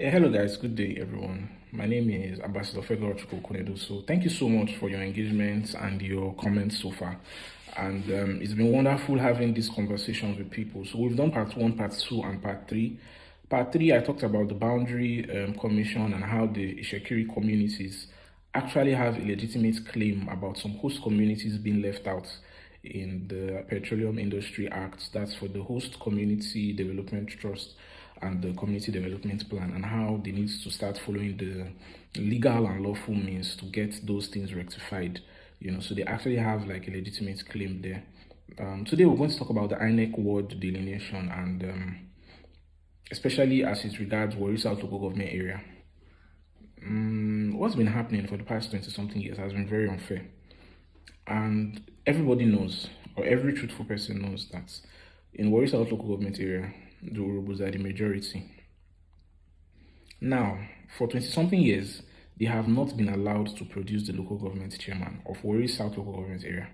Hello guys, good day everyone. My name is Ambassador Fedor Chukwukonedo. So thank you so much for your engagement and your comments so far. And it's been wonderful having these conversations with people. So we've done part 1, part 2, and part 3. Part 3, I talked about the boundary commission and how the Ishekiri communities actually have a legitimate claim about some host communities being left out in the Petroleum Industry Act. That's for the Host Community Development Trust and the Community Development Plan, and how they need to start following the legal and lawful means to get those things rectified. So they actually have like a legitimate claim there. Today we're going to talk about the INEC ward delineation, and especially as it regards Warri South local government area. What's been happening for the past 20 something years has been very unfair. And everybody knows, or every truthful person knows, that in Warri South local government area, the Urhobos are the majority. Now, for 20 something years, they have not been allowed to produce the local government chairman of Warri South local government area.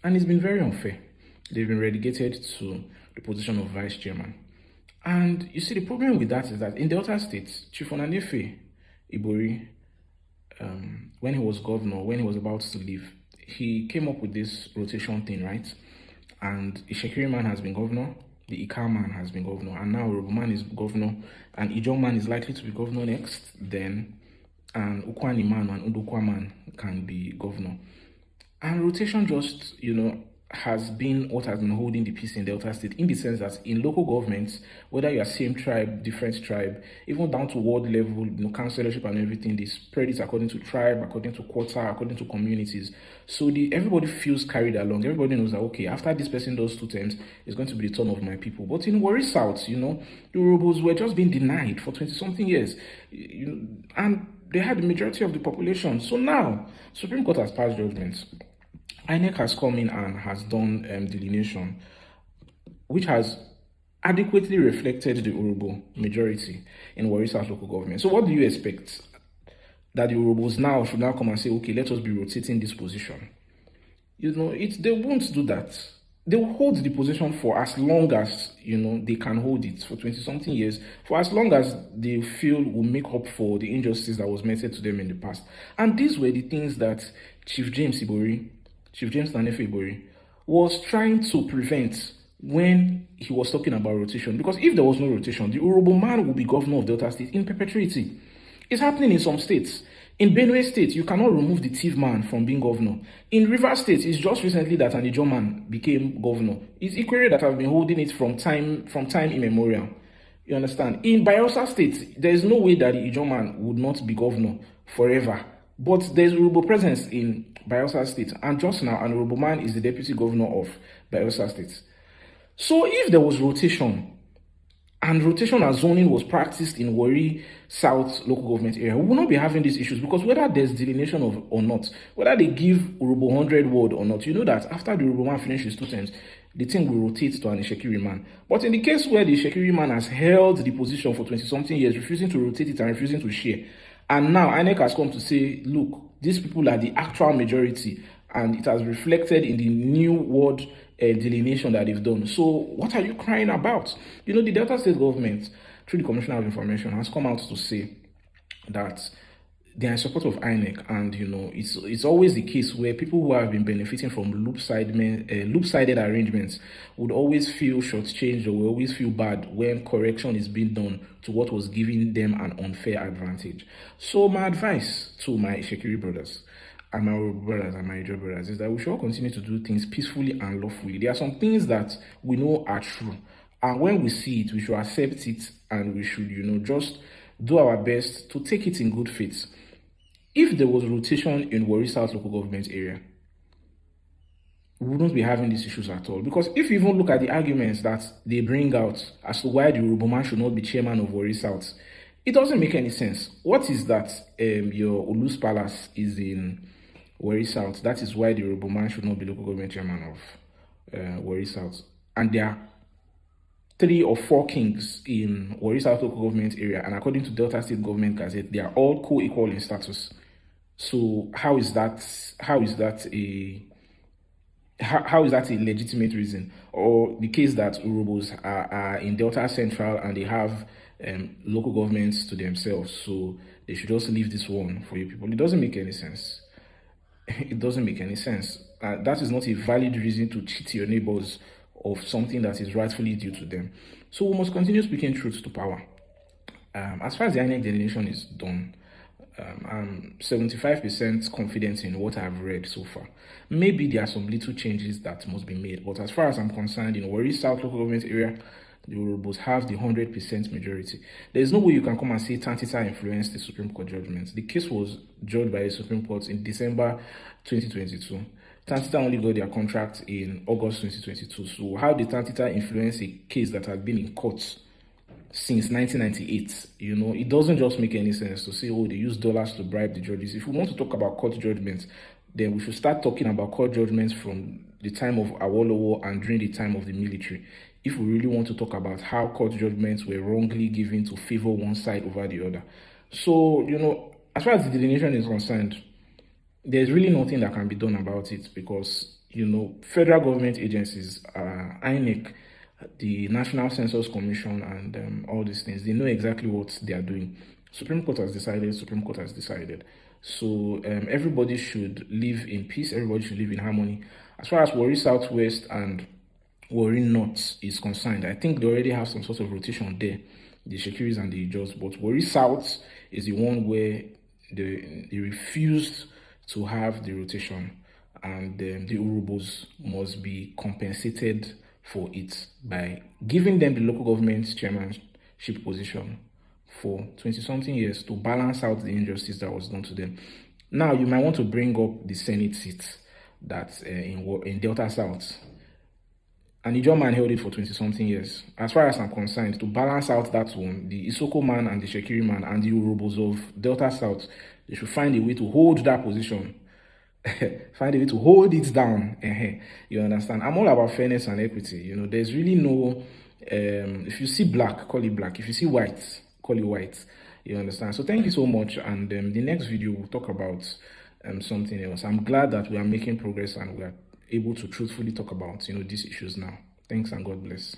And it's been very unfair. They've been relegated to the position of vice chairman. And you see, the problem with that is that in Delta State, Chief Onanefe Ibori, when he was governor, when he was about to leave, he came up with this rotation thing, right? And Ishekiri man has been governor, the Ika man has been governor, and now Urhobo man is governor, and Ijaw man is likely to be governor next, then, and Ukwani man and Udukwa man can be governor. And rotation just, has been what has been holding the peace in Delta State, in the sense that in local governments, whether you are same tribe, different tribe, even down to ward level, councillorship and everything, they spread it according to tribe, according to quarter, according to communities. So everybody feels carried along. Everybody knows that, okay, after this person does 2 terms, it's going to be the turn of my people. But in Warri South, the Urhobos were just being denied for 20 something years, and they had the majority of the population. So now, Supreme Court has passed judgments. INEC has come in and has done delineation, which has adequately reflected the Urhobo majority in Warri South local government. So what do you expect? That the Urhobos now should now come and say, okay, let us be rotating this position. They won't do that. They will hold the position for as long as, they can hold it, for 20 something years, for as long as they feel will make up for the injustice that was meted to them in the past. And these were the things that Chief James Onanefe Ibori was trying to prevent when he was talking about rotation. Because if there was no rotation, the Urhobo man would be governor of Delta State in perpetuity. It's happening in some states. In Benue State, you cannot remove the thief man from being governor. In Rivers State, it's just recently that an Ijaw man became governor. It's Ikwere that have been holding it from time immemorial. You understand? In Bayelsa State, there is no way that the Ijaw man would not be governor forever. But there's Urhobo presence in Bayelsa State, and just now, an Urhobo man is the deputy governor of Bayelsa State. So if there was rotation, and rotation and zoning was practiced in Warri South local government area, we will not be having these issues, because whether there's delineation or not, whether they give Urhobo 100 ward or not, you know that after the Urhobo man finishes 2 terms, the thing will rotate to an Ishekiri man. But in the case where the Ishekiri man has held the position for 20 something years, refusing to rotate it and refusing to share, and now INEC has come to say, look, these people are the actual majority, and it has reflected in the new ward delineation that they've done. So what are you crying about? The Delta State government, through the Commissioner of Information, has come out to say that they are in support of INEC, and it's always the case where people who have been benefiting from loop-sided arrangements would always feel shortchanged, or will always feel bad when correction is being done to what was giving them an unfair advantage. So my advice to my Ishekiri brothers and my Urhobo brothers and my Ijaw brothers is that we should all continue to do things peacefully and lawfully. There are some things that we know are true, and when we see it, we should accept it, and we should, just do our best to take it in good faith. If there was rotation in Warri South local government area, we wouldn't be having these issues at all. Because if you even look at the arguments that they bring out as to why the Urhobo man should not be chairman of Warri South, it doesn't make any sense. What is that? Your Ulus Palace is in Warri South. That is why the Urhobo man should not be local government chairman of Warri South. And there are 3 or 4 kings in Warri South local government area, and according to Delta State Government Gazette, they are all co-equal in status. So how is that a legitimate reason? Or the case that Urhobos are in Delta Central and they have local governments to themselves, so they should just leave this one for you people. It doesn't make any sense. It doesn't make any sense. That is not a valid reason to cheat your neighbors of something that is rightfully due to them. So we must continue speaking truth to power. As far as the INEC delineation is done, I'm 75% confident in what I've read so far. Maybe there are some little changes that must be made, but as far as I'm concerned, in Warri South local government area, the Urhobos have the 100% majority. There's no way you can come and say Tantita influenced the Supreme Court judgment. The case was judged by the Supreme Court in December 2022. Tantita only got their contract in August 2022. So how did Tantita influence a case that had been in court since 1998? It doesn't just make any sense to say, oh, they use dollars to bribe the judges. If we want to talk about court judgments, then we should start talking about court judgments from the time of Awolowo and during the time of the military, if we really want to talk about how court judgments were wrongly given to favor one side over the other. So, as far as the delineation is concerned, there's really nothing that can be done about it because, federal government agencies, INEC, the National Census Commission, and all these things, they know exactly what they are doing. Supreme Court has decided. So everybody should live in peace. Everybody should live in harmony. As far as Warri Southwest and Warri North is concerned, I think they already have some sort of rotation there, the Shekiris and the Ijos. But Warri South is the one where they refused to have the rotation, and the Urhobos must be compensated for it by giving them the local government chairmanship position for 20-something years to balance out the injustice that was done to them. Now, you might want to bring up the Senate seat that's in Delta South. And the Ijaw man held it for 20-something years. As far as I'm concerned, to balance out that one, the Isoko man and the Shekiri man and the Urhobos of Delta South, they should find a way to hold that position. Find a way to hold it down. You understand? I'm all about fairness and equity. There's really no... if you see black, call it black. If you see white, call it white. You understand? So thank you so much. And the next video, we'll talk about something else. I'm glad that we are making progress and we are able to truthfully talk about these issues now. Thanks and God bless.